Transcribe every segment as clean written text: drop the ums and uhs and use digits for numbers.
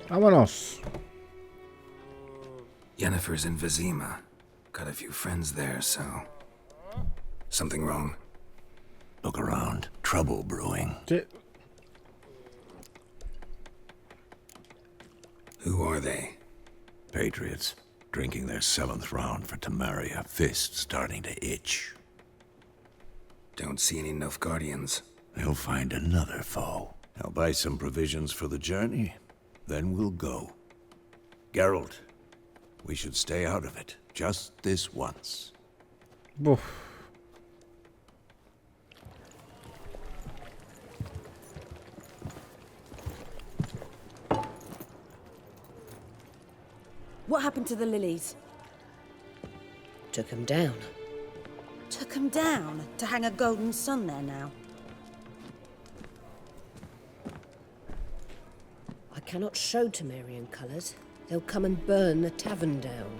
Vámonos. Yennefer's in Vizima. Got a few friends there, so... Something wrong? Look around. Trouble brewing. Sí. Who are they? Patriots. Drinking their 7th round for Tamaria. Fist starting to itch. Don't see any Nilfgaardians. They'll find another foe. I'll buy some provisions for the journey. Then we'll go. Geralt, we should stay out of it. Just this once. Uf. What happened to the lilies? Took him down. Took them down to hang a golden sun there now. I cannot show Temerian colours. They'll come and burn the tavern down.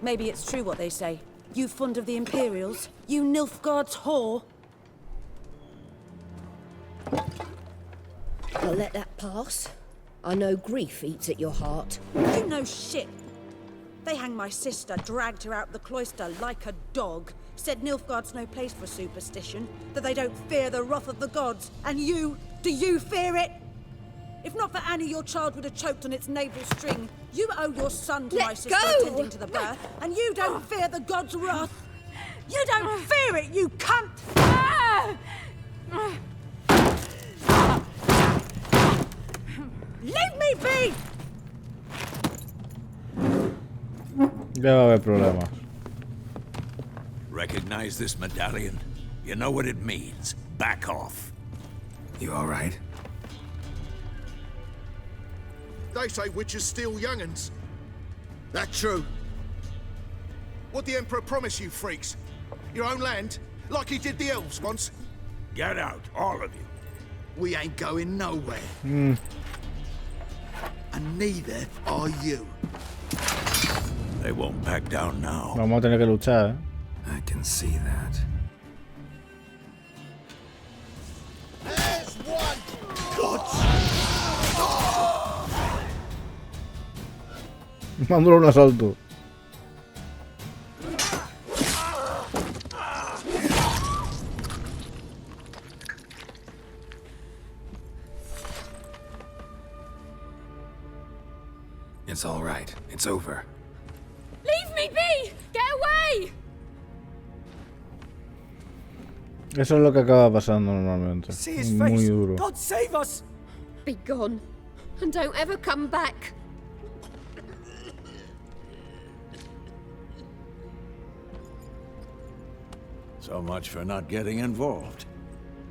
Maybe it's true what they say. You fond of the Imperials? You Nilfgaard's whore? I'll let that pass. I know grief eats at your heart. You know shit. They hanged my sister, dragged her out the cloister like a dog. Said Nilfgaard's no place for superstition, that they don't fear the wrath of the gods. And you, do you fear it? If not for Annie, your child would have choked on its navel string. You owe your son to my sister attending to the birth, and you don't fear the gods' wrath. You don't fear it, you cunt! Leave me be! Ya va a haber problemas. Recognize this medallion? You know what it means. Back off. You all right? They say witches steal young'uns. That true? What'd the Emperor promise you, freaks? Your own land? Like he did the elves once? Get out, all of you. We ain't going nowhere. And neither are you. They won't back down now. Vamos a tener que luchar, I can see that. There's one! Mándalo un asalto. It's all right. It's over. Leave me be! Get away! Eso es lo que acaba pasando normalmente. See his Muy face. duro. God save us! Be gone. And don't ever come back. So much for not getting involved.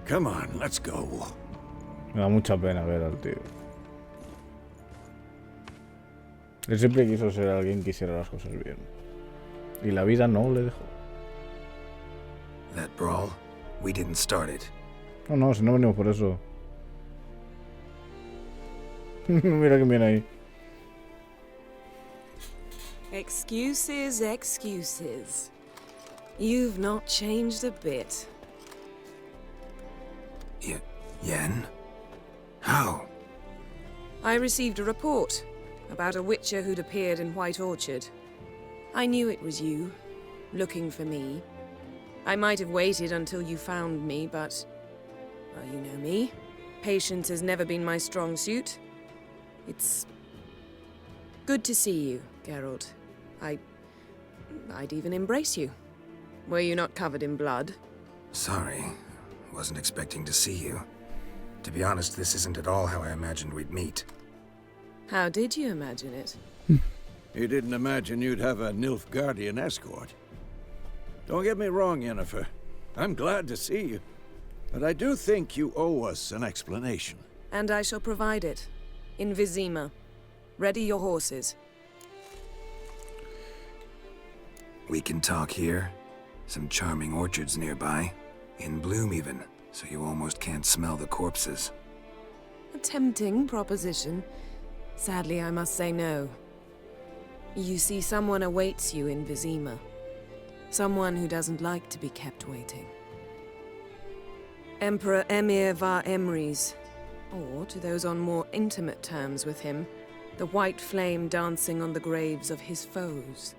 Come on, let's go. Me da mucha pena ver al tío. Él siempre quiso ser alguien que hiciera las cosas bien. Y la vida no le dejó. That brawl, we didn't start it. No, no, si no venimos por eso. Mira que viene ahí. Excuses, excuses. You've not changed a bit. Yen? How? I received a report about a witcher who'd appeared in White Orchard. I knew it was you, looking for me. I might have waited until you found me, but... well, you know me. Patience has never been my strong suit. It's... good to see you, Geralt. I'd even embrace you. Were you not covered in blood? Sorry. Wasn't expecting to see you. To be honest, this isn't at all how I imagined we'd meet. How did you imagine it? You didn't imagine you'd have a Nilfgaardian escort. Don't get me wrong, Yennefer. I'm glad to see you. But I do think you owe us an explanation. And I shall provide it. In Vizima. Ready your horses. We can talk here. Some charming orchards nearby. In bloom even, so you almost can't smell the corpses. A tempting proposition. Sadly, I must say no. You see, someone awaits you in Vizima. Someone who doesn't like to be kept waiting. Emperor Emir var Emrys, or to those on more intimate terms with him, The white flame dancing on the graves of his foes.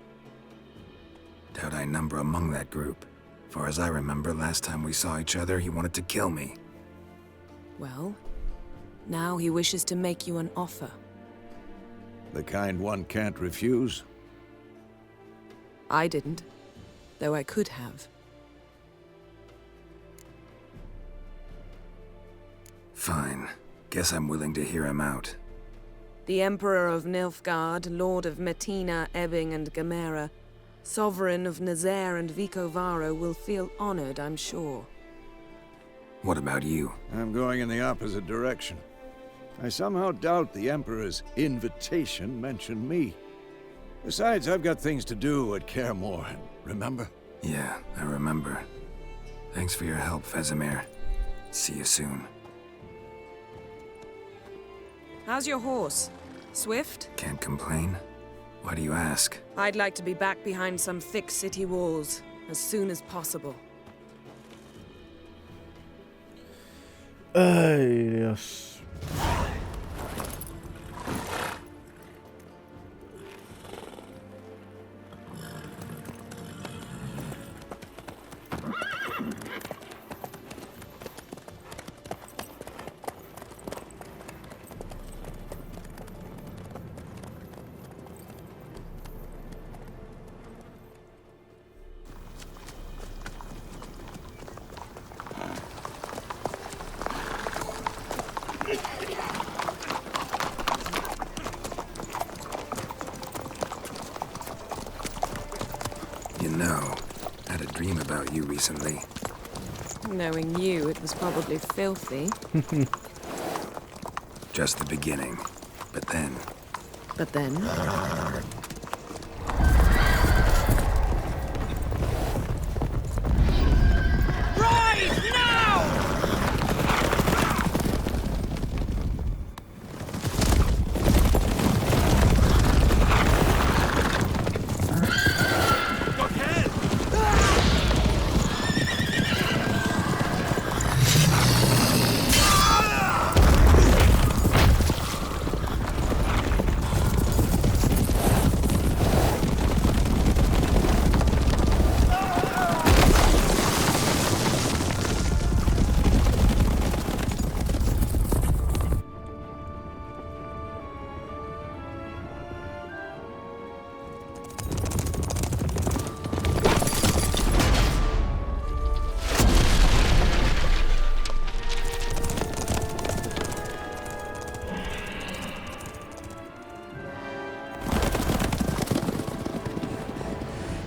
Doubt I number among that group. Far as I remember, last time we saw each other, he wanted to kill me. Well, now he wishes to make you an offer. The kind one can't refuse. I didn't, though I could have. Fine. Guess I'm willing to hear him out. The Emperor of Nilfgaard, Lord of Metina, Ebbing, and Gamera, Sovereign of Nazaire and Vicovaro will feel honored, I'm sure. What about you? I'm going in the opposite direction. I somehow doubt the Emperor's invitation mentioned me. Besides, I've got things to do at Kaer, remember? Yeah, I remember. Thanks for your help, Vesemir. See you soon. How's your horse? Swift? Can't complain. Why do you ask? I'd like to be back behind some thick city walls as soon as possible. Ay, Dios. You know, I had a dream about you recently. Knowing you, it was probably filthy. Just the beginning. But then... But then...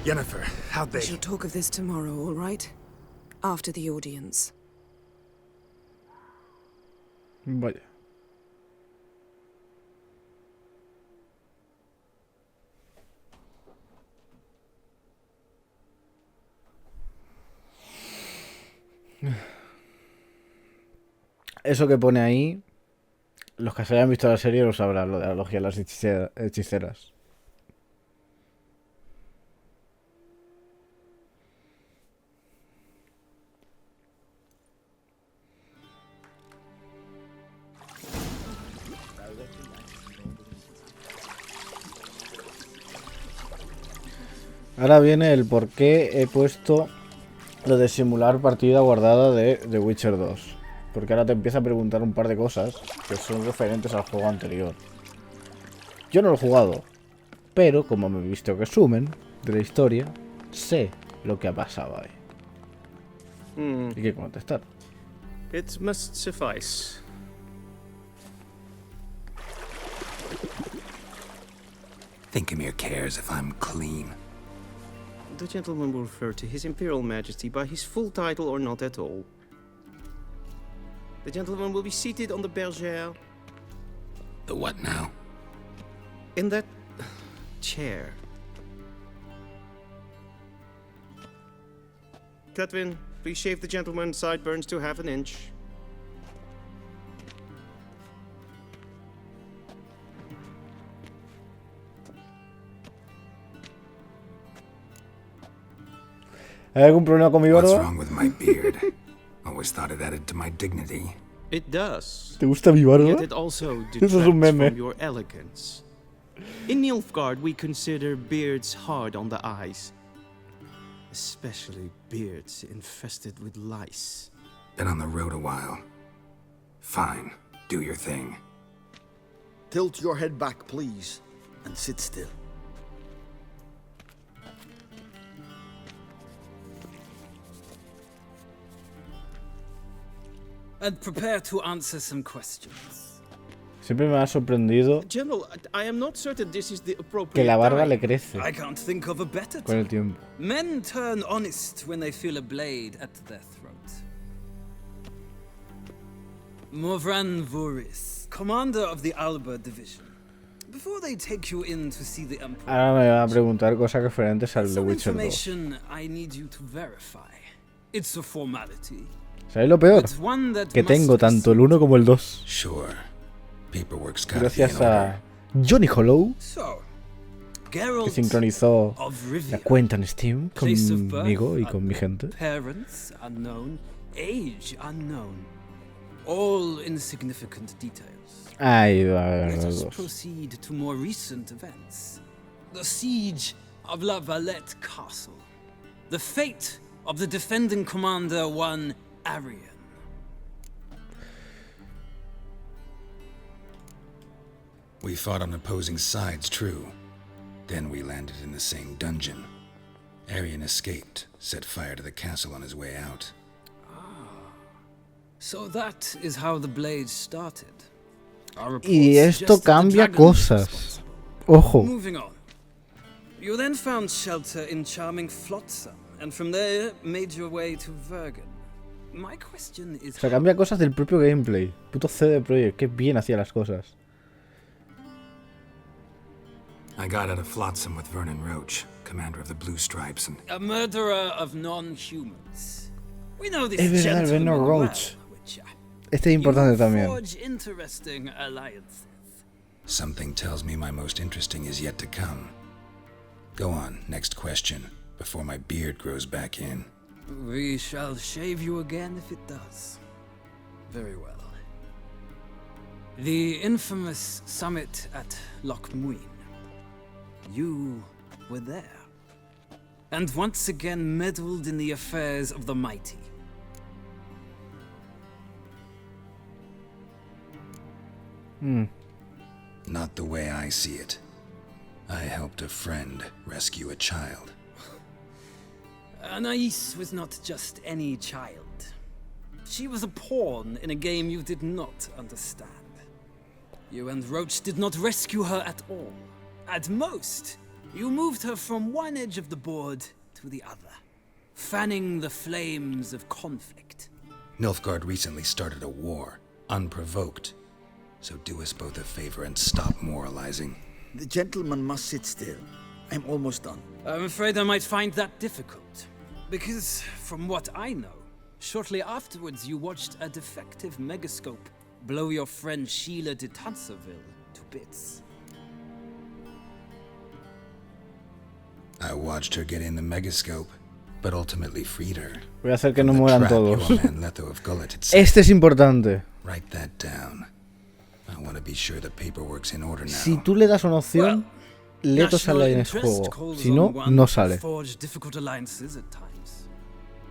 Yennefer, how'd We they... shall talk of this tomorrow, all right? After the audience. Vaya. Eso que pone ahí, los que se hayan visto la serie lo sabrán, lo de la logia de las hechiceras. Ahora viene el por qué he puesto lo de simular partida guardada de The Witcher 2. Porque ahora te empieza a preguntar un par de cosas que son referentes al juego anterior. Yo no lo he jugado, pero como me he visto resumen de la historia, sé lo que ha pasado ahí. Y qué contestar. It must suffice. Thinkemere cares if I'm clean. The gentleman will refer to His Imperial Majesty by his full title or not at all. The gentleman will be seated on the bergère. The what now? In that... chair. Cletwin, please shave the gentleman's sideburns to half an inch. ¿Hay algún problema con mi What's barba? wrong with my beard? Always thought it added to my dignity. It does. ¿Te gusta mi Yet barba? it also Eso es un detracts meme. from your elegance. In Nilfgaard, we consider beards hard on the eyes. Especially beards infested with lice. Been on the road a while. Fine, do your thing. Tilt your head back, please, and sit still. And prepare to answer some questions. Siempre me ha sorprendido General, I am not certain this is the appropriate que la barba time. le crece I can't think of a better con el time. tiempo. Men turn honest when they feel a blade at their throat. Morvran Voris, commander of the Alba Division. Before they take you in to see the Emperor, Ahora me va a preguntar cosas referentes al The some Witcher 2. information I need you to verify. It's a formality. ¿Sabéis lo peor? But one that Que must tengo tanto el proceed. 1 como el 2. Sure. Paperwork's gotta be Gracias in a order. Johnny Hollow, So, que Geralt sincronizó of la Rivia. cuenta en Steam Place of birth conmigo y con mi unknown. gente. Parents unknown, age unknown. All insignificant details. Ahí va a Let haber los us dos. proceed to more recent events. The siege of La Valette Castle. The fate of the defending commander, one Arian. We fought on opposing sides, true. Then we landed in the same dungeon. Arian escaped, set fire to the castle on his way out. So that is how the blade started. Our reports Y esto suggest that the cambia dragon was cosas. responsible. Ojo. Moving on. You then found shelter in charming Flotsam, and from there made your way to Vergen. My question is, O sea, cambia cosas del propio gameplay. Puto CD Projekt, qué bien hacía las cosas. I got out of Flotsam with Vernon Roach, commander of the Blue Stripes, and a murderer of non-humans. We know this Es verdad, el gentleman Vernon well, Roach. Witcher. Este es importante You también. forge interesting alliances. something tells me my most interesting is yet to come. Go on, next question, before my beard grows back in. We shall shave you again if it does. Very well. The infamous summit at Loch Muin. You were there. And once again meddled in the affairs of the mighty. Not the way I see it. I helped a friend rescue a child. Anais was not just any child. She was a pawn in a game you did not understand. You and Roach did not rescue her at all. At most, you moved her from one edge of the board to the other, fanning the flames of conflict. Nilfgaard recently started a war, unprovoked. So do us both a favor and stop moralizing. The gentleman must sit still. I'm almost done. I'm afraid I might find that difficult. Because, from what I know, shortly afterwards you watched a defective megascope blow your friend Sheila de Tanserville to bits. I watched her get in the megascope, but ultimately freed her. Voy a hacer que no From the mueran trap todos. your man Letho of Gullet had set. Este es importante. Write that down. I want to be sure the paperwork's in order now. Si tú le das una opción, Leto National sale en ese interest juego. calls Si no, on one no to sale. Forge difficult alliances at times.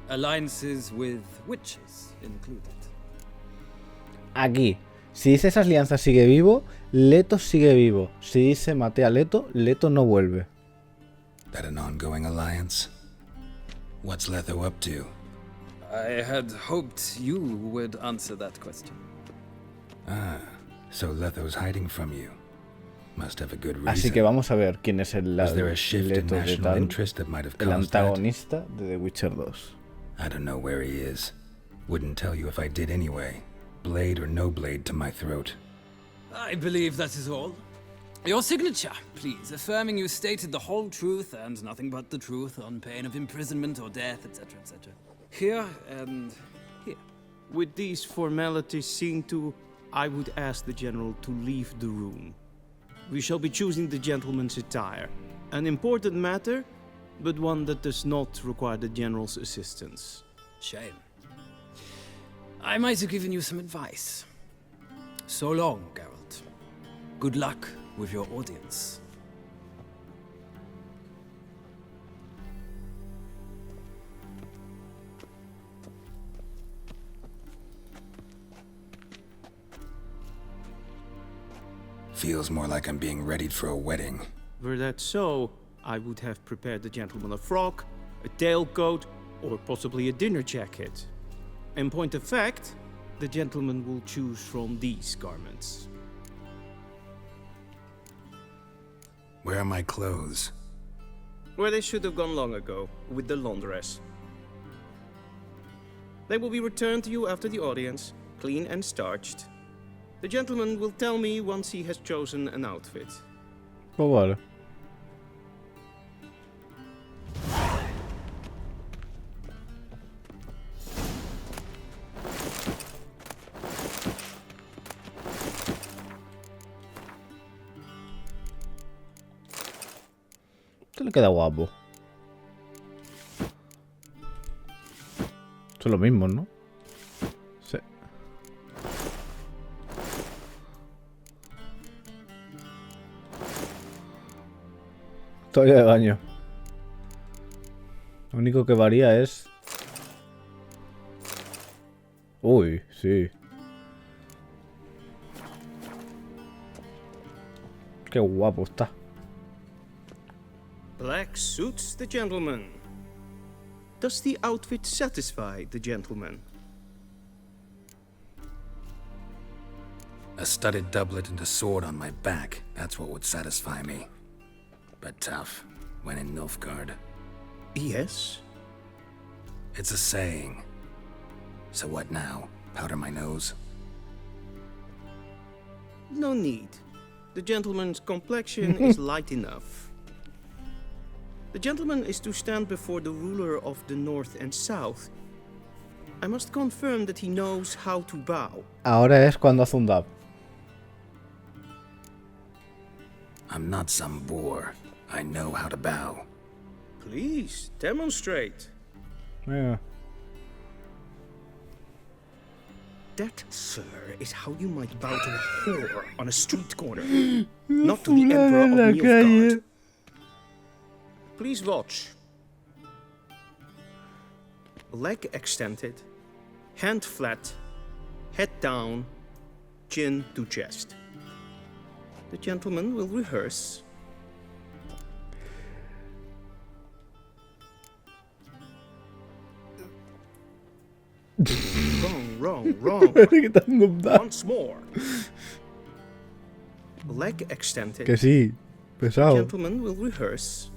Alliances with witches included. Aquí, si dice esas alianzas sigue vivo, Leto sigue vivo. Si dice maté a Leto, Leto no vuelve. That an ongoing alliance? What's Letho up to? I had hoped you would answer that question. Ah, so Letho's hiding from you. Must have a good reason. Así que vamos a ver quién es el Was there a shift in Leto de national tal, interest that might have el caused that? antagonista de The Witcher 2. I don't know where he is. Wouldn't tell you if I did anyway. Blade or no blade to my throat. I believe that is all. Your signature, please, affirming you stated the whole truth and nothing but the truth on pain of imprisonment or death, etc., etc. Here and here. With these formalities seen to, I would ask the general to leave the room. We shall be choosing the gentleman's attire. An important matter, but one that does not require the general's assistance. Shame. I might have given you some advice. So long, Geralt. Good luck with your audience. Feels more like I'm being readied for a wedding. Were that so, I would have prepared the gentleman a frock, a tailcoat, or possibly a dinner jacket. In point of fact, the gentleman will choose from these garments. Where are my clothes? Where they should have gone long ago, with the laundress. They will be returned to you after the audience, clean and starched. The gentleman will tell me once he has chosen an outfit. Pues vale. Este le queda guapo. Son los mismos, ¿no? Sí. Toalla de baño. Lo único que varía es... Uy, sí. Qué guapo está. Black suits the gentleman. Does the outfit satisfy the gentleman? A studded doublet and a sword on my back. That's what would satisfy me. But tough, when in Nilfgaard. Yes. It's a saying. So what now? Powder my nose? No need. The gentleman's complexion is light enough. The gentleman is to stand before the ruler of the North and South. I must confirm that he knows how to bow. Ahora es cuando hace un dab. I'm not some boor. I know how to bow. Please, demonstrate. Yeah. That, sir, is how you might bow to a whore on a street corner, not to the Emperor of Nilfgaard. Please watch. Leg extended, hand flat, head down, chin to chest. The gentleman will rehearse. Wrong. Once more. Leg extended. Que sí, pesado. The gentleman will rehearse.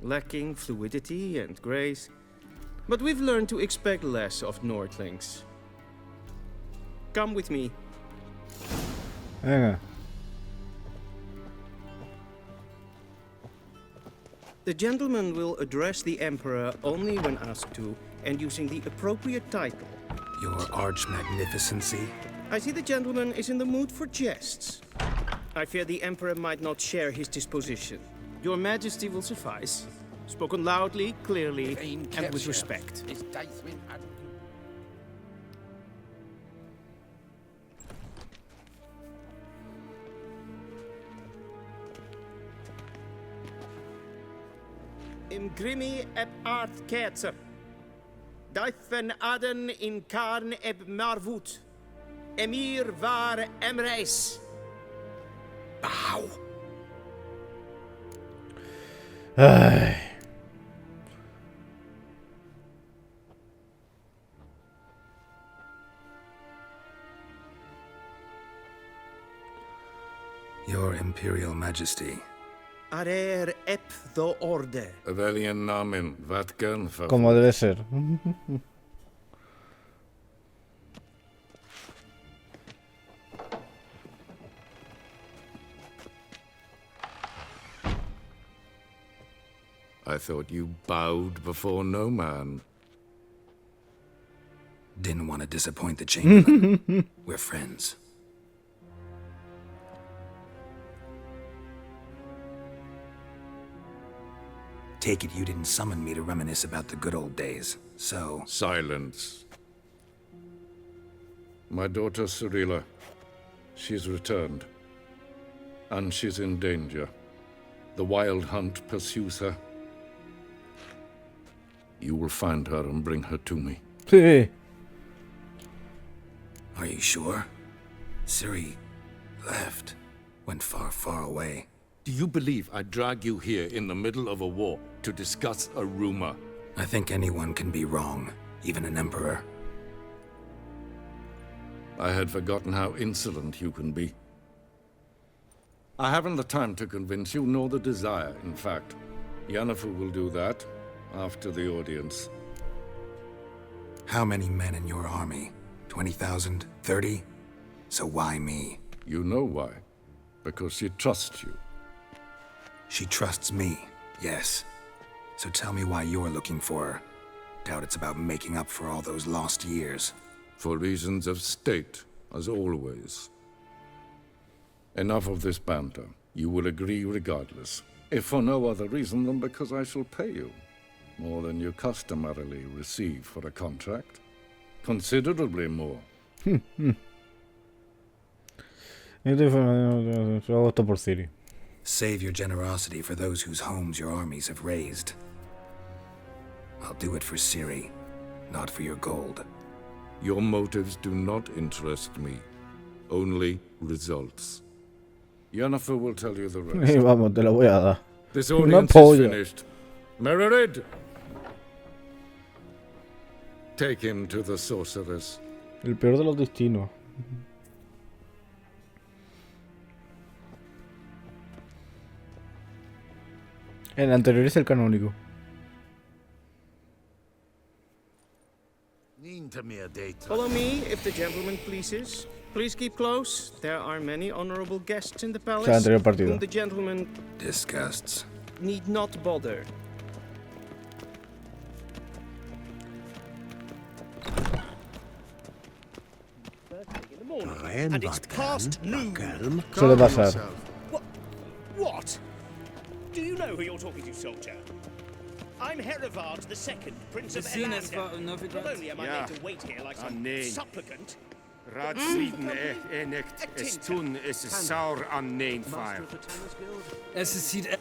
Lacking fluidity and grace, but we've learned to expect less of Nordlings. Come with me. Venga. The gentleman will address the Emperor only when asked to, and using the appropriate title. Your Arch-Magnificency? I see the gentleman is in the mood for jests. I fear the Emperor might not share his disposition. Your Majesty will suffice. Spoken loudly, clearly, and with respect. Im grimi eb art ketzer. Daifen aden in karn eb marvut. Emir var emreis. Bow! Ay. Your Imperial Majesty. Arer ep the orde. Velian namen, vatkan Como debe ser. I thought you bowed before no man. Didn't want to disappoint the Chamberlain. We're friends. Take it you didn't summon me to reminisce about the good old days, so... Silence. My daughter Cirilla, she's returned. And she's in danger. The Wild Hunt pursues her. You will find her and bring her to me. Sí. Are you sure? Ciri left. Went far, far away. Do you believe I drag you here in the middle of a war to discuss a rumor? I think anyone can be wrong, even an emperor. I had forgotten how insolent you can be. I haven't the time to convince you, nor the desire, in fact. Yennefer will do that after the audience. How many men in your army? 20,000? 30? So why me? You know why. Because she trusts you. She trusts me, yes. So tell me why you're looking for her. Doubt it's about making up for all those lost years. For reasons of state, as always. Enough of this banter. You will agree regardless. If for no other reason than because I shall pay you. More than you customarily receive for a contract. Considerably more. Esto por Ciri. Save your generosity for those whose homes your armies have razed. I'll do it for Ciri, not for your gold. Your motives do not interest me. Only results. Yennefer will tell you the rest. Vamos, te lo voy a dar. This Una audience is polla. finished. Mererid! Take him to the sorceress. El peor de los destinos. El anterior es el canónico. Follow me, if the gentleman pleases. Please keep close. There are many honorable guests in the palace. O sea, anterior partido. Whom the gentleman Disgusts. need not bother. And it's past noon. Suele pasar. What? Do you know who you're talking to, soldier? I'm Herivard II, Prince of Elanda. Not only am I made to wait here like some supplicant. Radsviden enekt es tun es saur an nein fire. Es sieht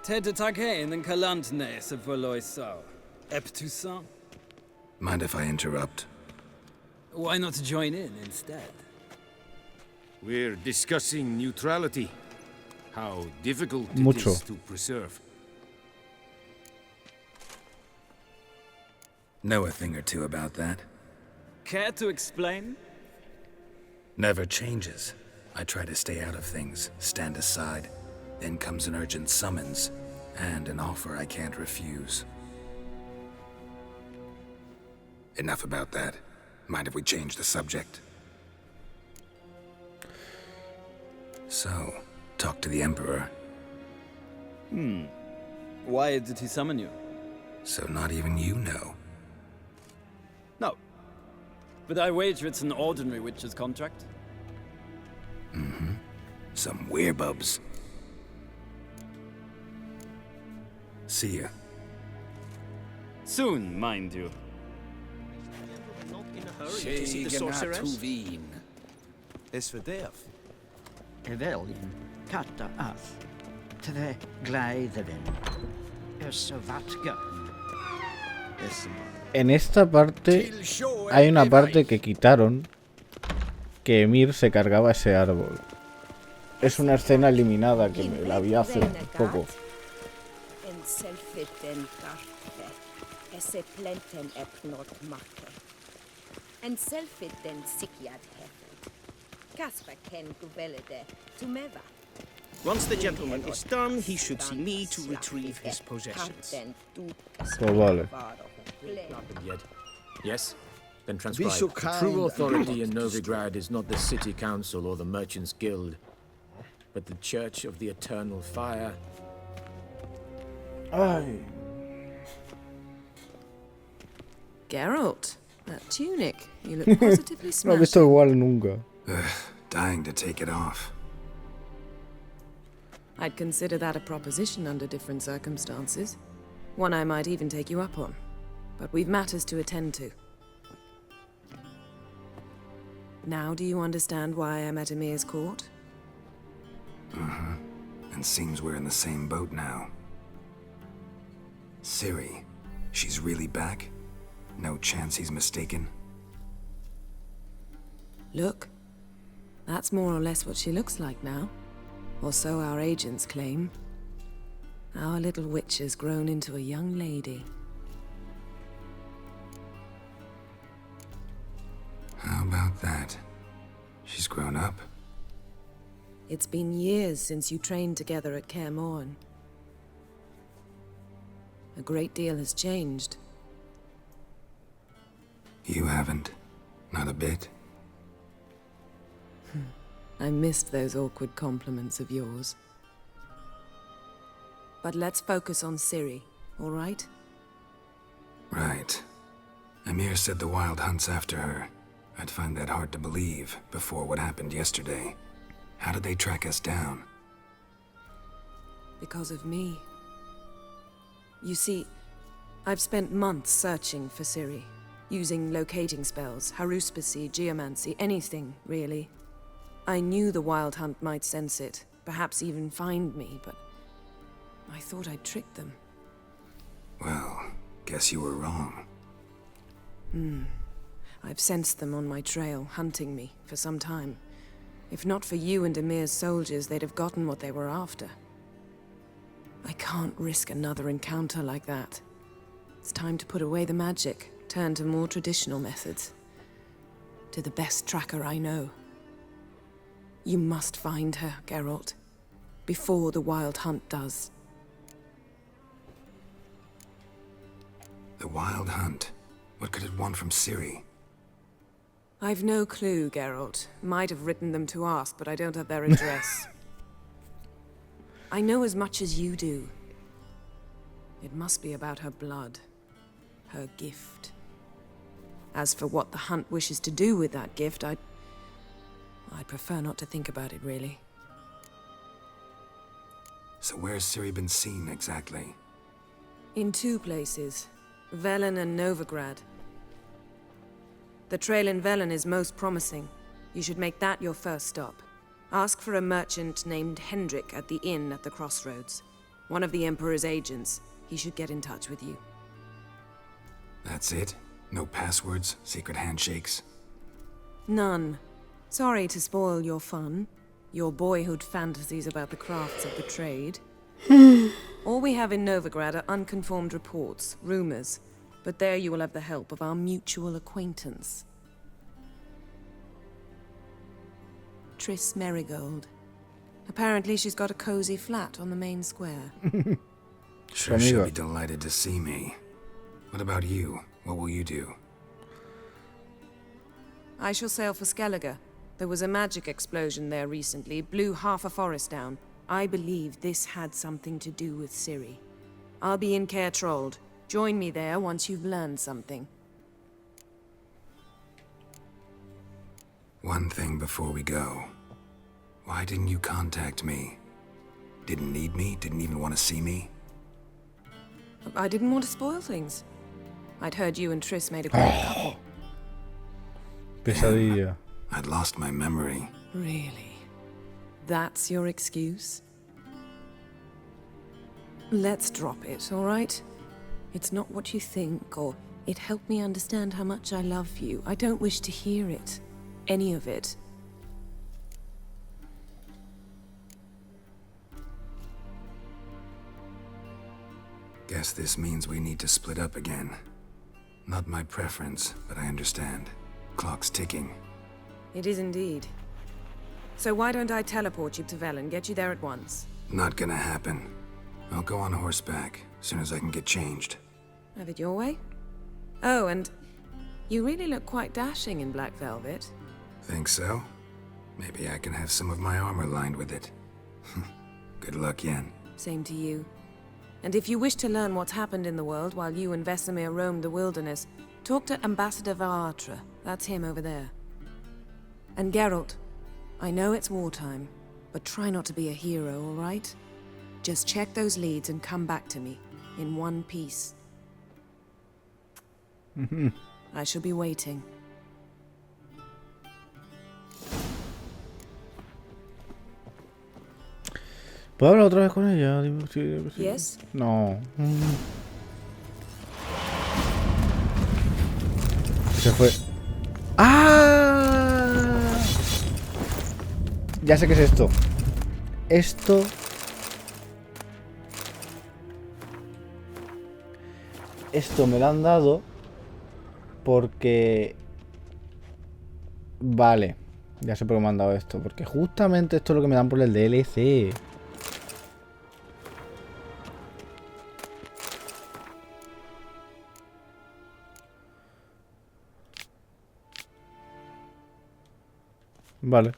Tete Take in den Kalantne se verloi sau. Eptusan? Mind if I interrupt? Why not join in instead? We're discussing neutrality. How difficult Mucho. it is to preserve. Know a thing or two about that? Care to explain? Never changes. I try to stay out of things, stand aside. Then comes an urgent summons, and an offer I can't refuse. Enough about that. Mind if we change the subject? So, talk to the Emperor. Why did he summon you? So not even you know. No. But I wager it's an ordinary witch's contract. Mm-hmm. Some werebubs. See ya. Soon, mind you. Not in a hurry to see the sorceress. Is verderf. Rebellion, katta ath. Tre gleiderin. Vatka. En esta parte hay una parte que quitaron, que Emir se cargaba ese árbol. Es una escena eliminada que me la vi hace poco. Once the gentleman is done, he should see me to retrieve his possessions. Pues vale. Yes? Then transcribe. True authority in Novigrad is not the city council or the merchants' guild, but the Church of the Eternal Fire. Ay. Geralt, that tunic. You look positively No he visto smashing. igual nunca. Dying to take it off. I'd consider that a proposition under different circumstances. One I might even take you up on. But we've matters to attend to. Now do you understand why I'm at Emir's court? Uh-huh. And seems we're in the same boat now. Serie, she's really back? No chance he's mistaken? Look, that's more or less what she looks like now. Or so our agents claim. Our little witch has grown into a young lady. How about that? She's grown up? It's been years since you trained together at Kaer Morhen. A great deal has changed. You haven't? Not a bit? I missed those awkward compliments of yours. But let's focus on Serie, all right? Right. Emir said the Wild Hunt's after her. I'd find that hard to believe before what happened yesterday. How did they track us down? Because of me. You see, I've spent months searching for Serie, using locating spells, haruspicy, geomancy, anything, really. I knew the Wild Hunt might sense it, perhaps even find me, but I thought I'd tricked them. Well, guess you were wrong. I've sensed them on my trail, hunting me, for some time. If not for you and Emir's soldiers, they'd have gotten what they were after. I can't risk another encounter like that. It's time to put away the magic, turn to more traditional methods. To the best tracker I know. You must find her, Geralt. Before the Wild Hunt does. The Wild Hunt? What could it want from Serie? I've no clue, Geralt. Might have written them to ask, but I don't have their address. I know as much as you do. It must be about her blood. Her gift. As for what the Hunt wishes to do with that gift, I'd prefer not to think about it, really. So where's Serie been seen, exactly? In two places. Velen and Novigrad. The trail in Velen is most promising. You should make that your first stop. Ask for a merchant named Hendrik at the inn at the crossroads. One of the Emperor's agents. He should get in touch with you. That's it? No passwords? Secret handshakes? None. Sorry to spoil your fun. Your boyhood fantasies about the crafts of the trade. All we have in Novigrad are unconfirmed reports, rumors. But there you will have the help of our mutual acquaintance. Triss Merigold. Apparently she's got a cozy flat on the main square. Sure, she'll be delighted to see me. What about you? What will you do? I shall sail for Skellige. There was a magic explosion there recently, blew half a forest down. I believe this had something to do with Serie. I'll be in Caer Trold. Join me there once you've learned something. One thing before we go. Why didn't you contact me? Didn't need me? Didn't even want to see me? I didn't want to spoil things. I'd heard you and Triss made a great couple. Pesadilla. I'd lost my memory. Really? That's your excuse? Let's drop it, all right? It's not what you think, or it helped me understand how much I love you. I don't wish to hear it. Any of it. Guess this means we need to split up again. Not my preference, but I understand. Clock's ticking. It is indeed. So why don't I teleport you to Velen, get you there at once? Not gonna happen. I'll go on horseback, as soon as I can get changed. Have it your way? Oh, and you really look quite dashing in black velvet. Think so? Maybe I can have some of my armor lined with it. Good luck, Yen. Same to you. And if you wish to learn what's happened in the world while you and Vesemir roamed the wilderness, talk to Ambassador Varatra. That's him over there. And Geralt, I know it's wartime, but try not to be a hero, all right? Just check those leads and come back to me, in one piece. I shall be waiting. ¿Puedo hablar otra vez con ella? Sí. Yes? No. Se fue. ¡Ah! Ya sé qué es esto. Esto me lo han dado porque... Vale. Ya sé por qué me han dado esto. Porque justamente esto es lo que me dan por el DLC. Vale.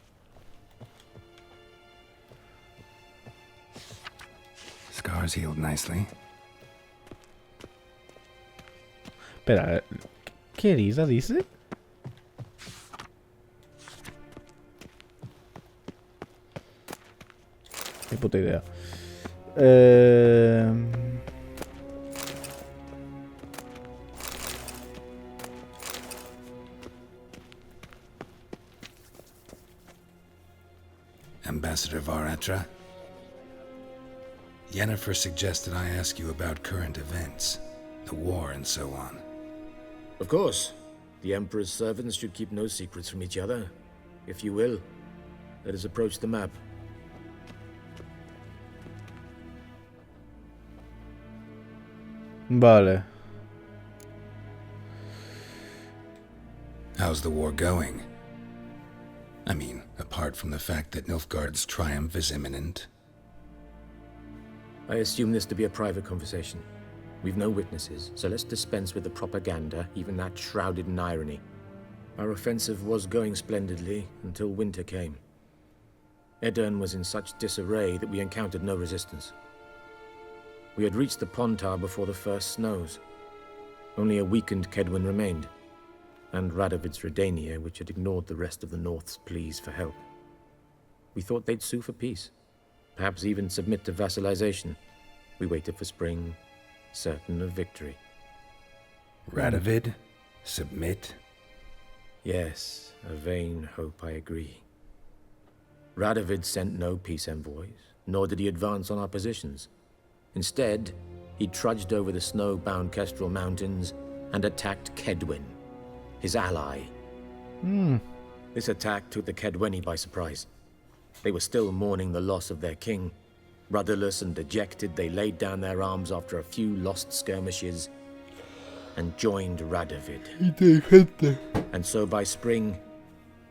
Scars healed nicely. Espera, ¿qué herida dice? Ni puta idea. Ambassador Varatra, Yennefer suggested I ask you about current events, the war and so on. Of course. The Emperor's servants should keep no secrets from each other. If you will, let us approach the map. Vale. How's the war going? I mean, apart from the fact that Nilfgaard's triumph is imminent. I assume this to be a private conversation. We've no witnesses, so let's dispense with the propaganda, even that shrouded in irony. Our offensive was going splendidly until winter came. Edirne was in such disarray that we encountered no resistance. We had reached the Pontar before the first snows. Only a weakened Kedwin remained, and Radovid's Redania, which had ignored the rest of the North's pleas for help. We thought they'd sue for peace, perhaps even submit to vassalization. We waited for spring, certain of victory. Radovid? Submit? Yes, a vain hope, I agree. Radovid sent no peace envoys, nor did he advance on our positions. Instead, he trudged over the snow-bound Kestrel Mountains and attacked Kedwin, his ally. This attack took the Kedweni by surprise. They were still mourning the loss of their king. Rudderless and dejected, they laid down their arms after a few lost skirmishes and joined Radovid. And so by spring,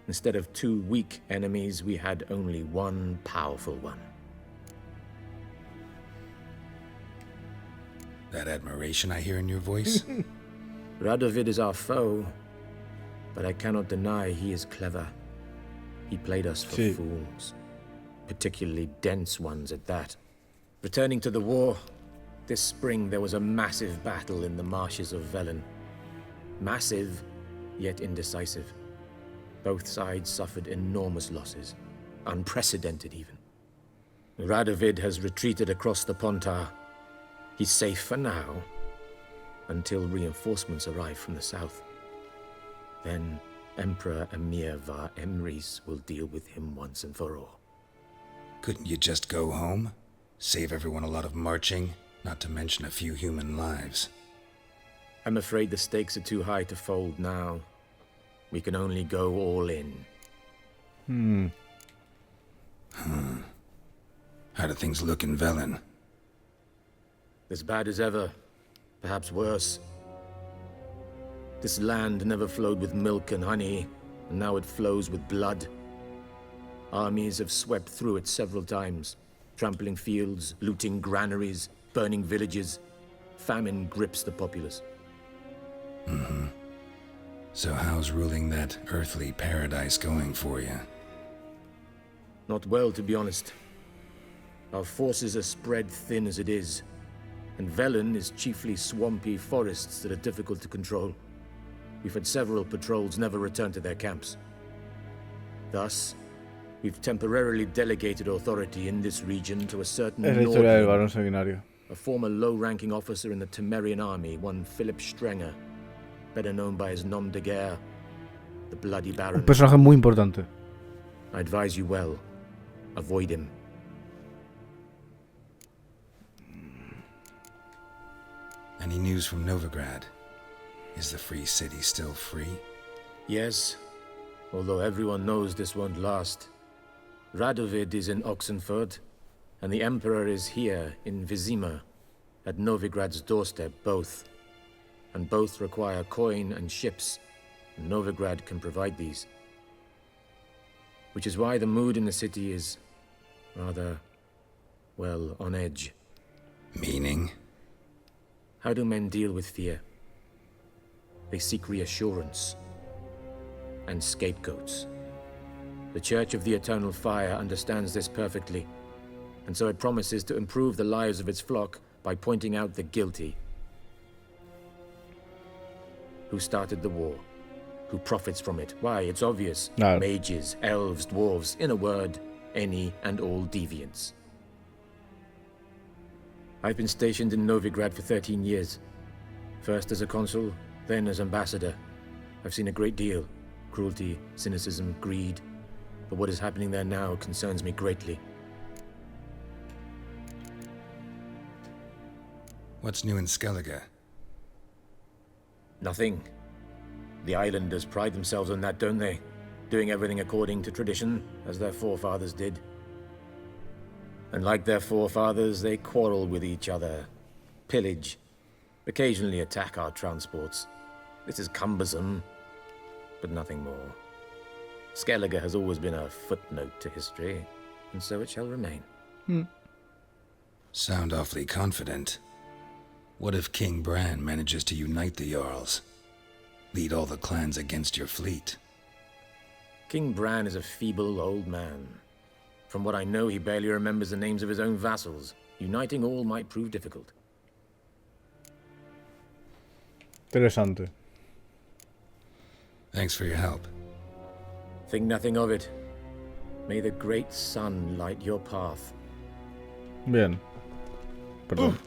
instead of two weak enemies, we had only one powerful one. That admiration I hear in your voice? Radovid is our foe, but I cannot deny he is clever. He played us for fools, particularly dense ones at that. Returning to the war, this spring there was a massive battle in the marshes of Velen. Massive, yet indecisive. Both sides suffered enormous losses, unprecedented even. Radovid has retreated across the Pontar. He's safe for now, until reinforcements arrive from the south. Then Emperor Emir var Emrys will deal with him once and for all. Couldn't you just go home? Save everyone a lot of marching, not to mention a few human lives. I'm afraid the stakes are too high to fold now. We can only go all in. How do things look in Velen? As bad as ever, perhaps worse. This land never flowed with milk and honey, and now it flows with blood. Armies have swept through it several times, trampling fields, looting granaries, burning villages. Famine grips the populace. So how's ruling that earthly paradise going for you? Not well, to be honest. Our forces are spread thin as it is, and Velen is chiefly swampy forests that are difficult to control. We've had several patrols never return to their camps. Thus, We've temporarily delegated authority in this region to a certain Es la historia del varón Northern, sanguinario. a former low-ranking officer in the Temerian army, one Philip Strenger, better known by his nom de guerre, the Bloody Baron. Un personaje muy importante. I advise you well. Avoid him. Any news from Novigrad? Is the free city still free? Yes, although everyone knows this won't last. Radovid is in Oxenford, and the Emperor is here in Vizima, at Novigrad's doorstep, both. And both require coin and ships, and Novigrad can provide these. Which is why the mood in the city is rather, well, on edge. Meaning? How do men deal with fear? They seek reassurance and scapegoats. The Church of the Eternal Fire understands this perfectly, and so it promises to improve the lives of its flock by pointing out the guilty. Who started the war? Who profits from it? Why, it's obvious. No. Mages, elves, dwarves, in a word, any and all deviants. I've been stationed in Novigrad for 13 years. First as a consul, then as ambassador. I've seen a great deal. Cruelty, cynicism, greed. But what is happening there now concerns me greatly. What's new in Skellige? Nothing. The islanders pride themselves on that, don't they? Doing everything according to tradition, as their forefathers did. And like their forefathers, they quarrel with each other, pillage, occasionally attack our transports. This is cumbersome, but nothing more. Skellige has always been a footnote to history, and so it shall remain. Sound awfully confident. What if King Bran manages to unite the Jarls? Lead all the clans against your fleet? King Bran is a feeble old man. From what I know, he barely remembers the names of his own vassals. Uniting all might prove difficult. Interesante. Thanks for your help. Think nothing of it. May the great sun light your path. Bien. Perdón.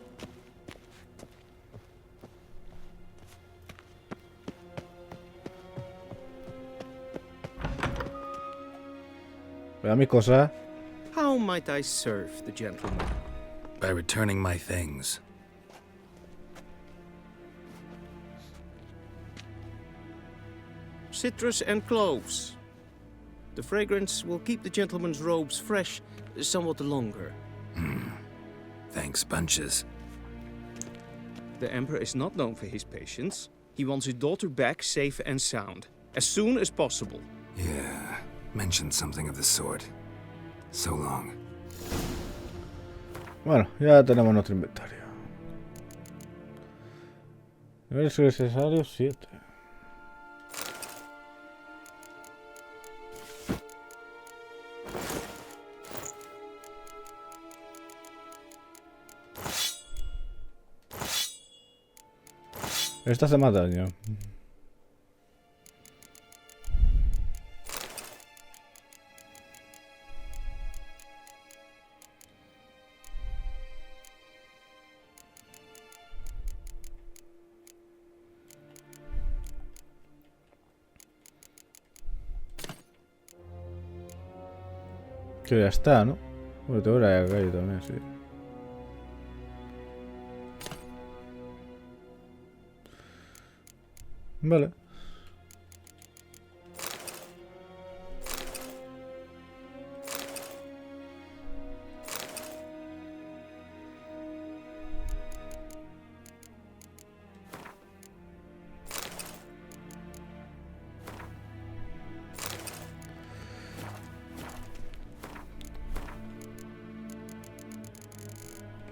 Vea mis cosas. How might I serve the gentleman? By returning my things. Citrus and cloves. The fragrance will keep the gentleman's robes fresh somewhat longer. Thanks, bunches. The Emperor is not known for his patience. He wants his daughter back safe and sound, as soon as possible. Yeah, mentioned something of the sort. So long. Bueno, ya tenemos nuestro inventario. Niveles necesarios 7. Esta hace más daño. Que ya está, ¿no? Bueno, tengo la de acá también, sí. Vale.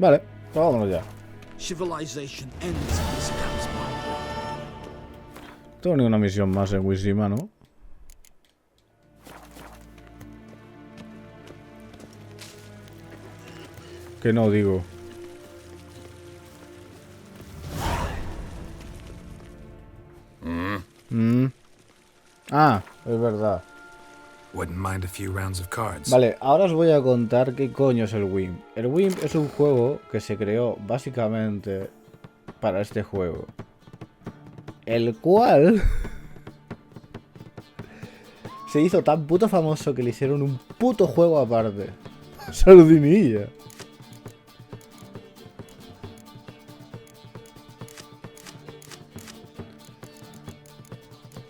Vale, pues vámonos ya. Civilization ends at this house boundary. No tengo ninguna misión más en Vizima, ¿no? Que no digo. Ah, es verdad. Wouldn't mind a few rounds of cards. Vale, ahora os voy a contar qué coño es el WIMP. El WIMP es un juego que se creó básicamente para este juego. El cual se hizo tan puto famoso que le hicieron un puto juego aparte. Sardinilla.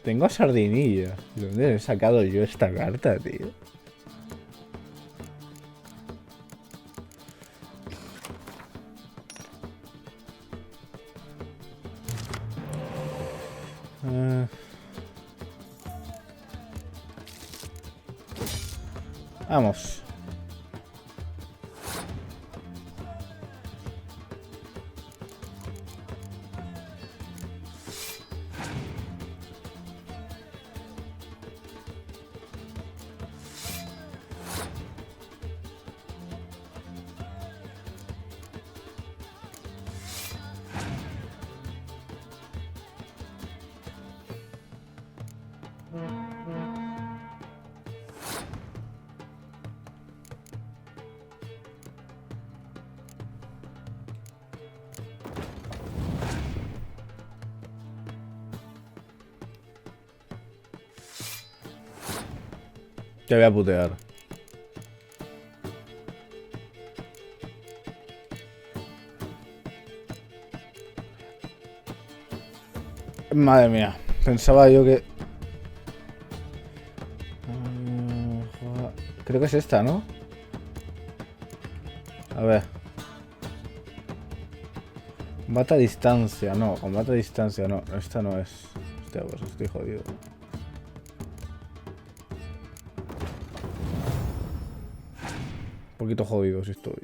Tengo a Sardinilla. ¿De dónde he sacado yo esta carta, tío? Vamos. Te voy a putear. Madre mía, pensaba yo que... Creo que es esta, ¿no? A ver. Combate a distancia, no, combate a distancia, no, esta no es. Hostia, pues estoy jodido. Un poquito jodido si estoy.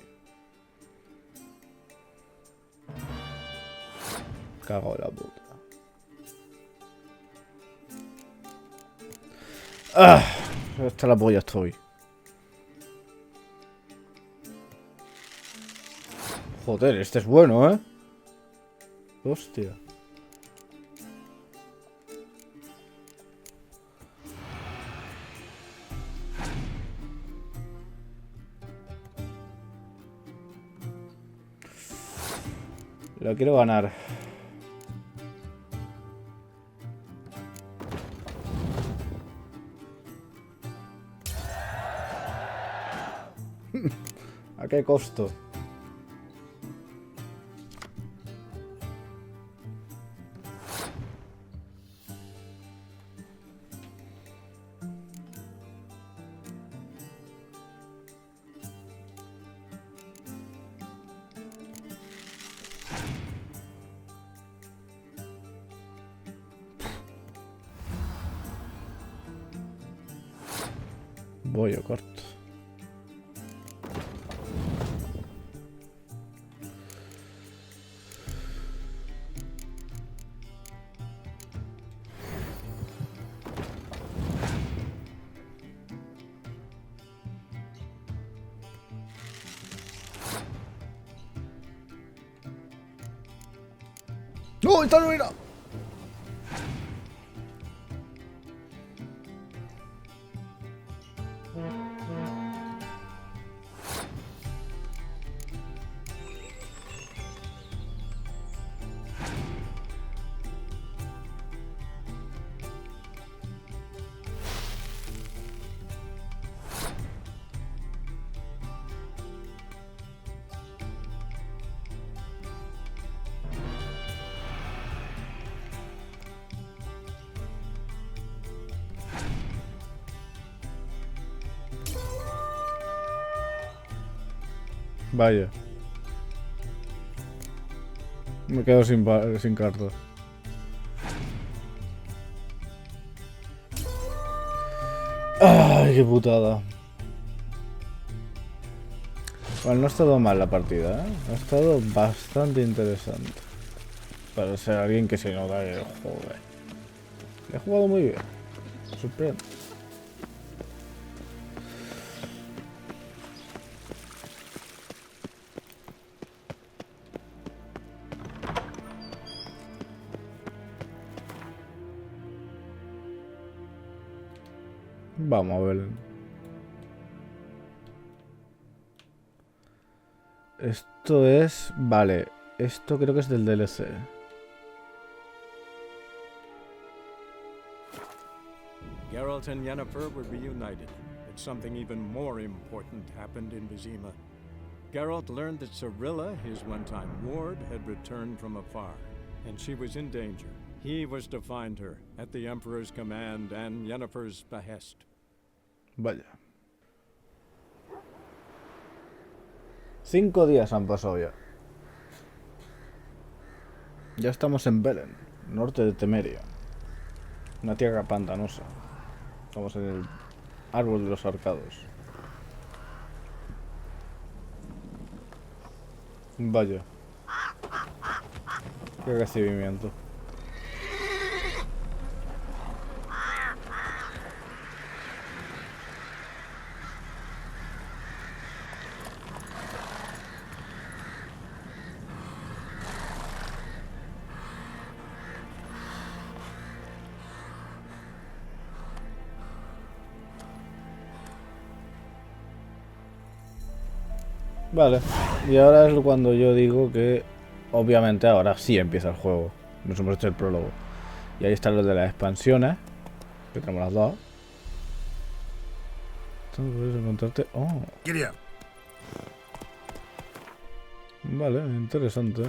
Cago en la puta. ¡Ah! Hasta la polla estoy. Joder, este es bueno, ¿eh? Hostia. Lo quiero ganar. ¿A qué costo? Voy a corto. ¡No! ¡Esta no era! Vaya. Me quedo sin cartas. Ay, qué putada. Bueno, no ha estado mal la partida, ¿eh? Ha estado bastante interesante. Para ser alguien que se nota que joder. He jugado muy bien. Sorprende. Vamos a ver. Esto es... Vale. Esto creo que es del DLC. Geralt and Yennefer were reunited, but something even more important happened in Vizima. Geralt learned that Cirilla, his one-time ward, had returned from afar, and she was in danger. He was to find her, at the Emperor's command and Yennefer's behest. Vaya. 5 días han pasado ya. Ya estamos en Belen, norte de Temeria. Una tierra pantanosa. Estamos en el árbol de los arcados. Vaya. Qué recibimiento. Vale, y ahora es cuando yo digo que obviamente ahora sí empieza el juego. Nos hemos hecho el prólogo. Y ahí están los de las expansiones, que tenemos las dos. Entonces puedes encontrarte... Oh. Vale, interesante.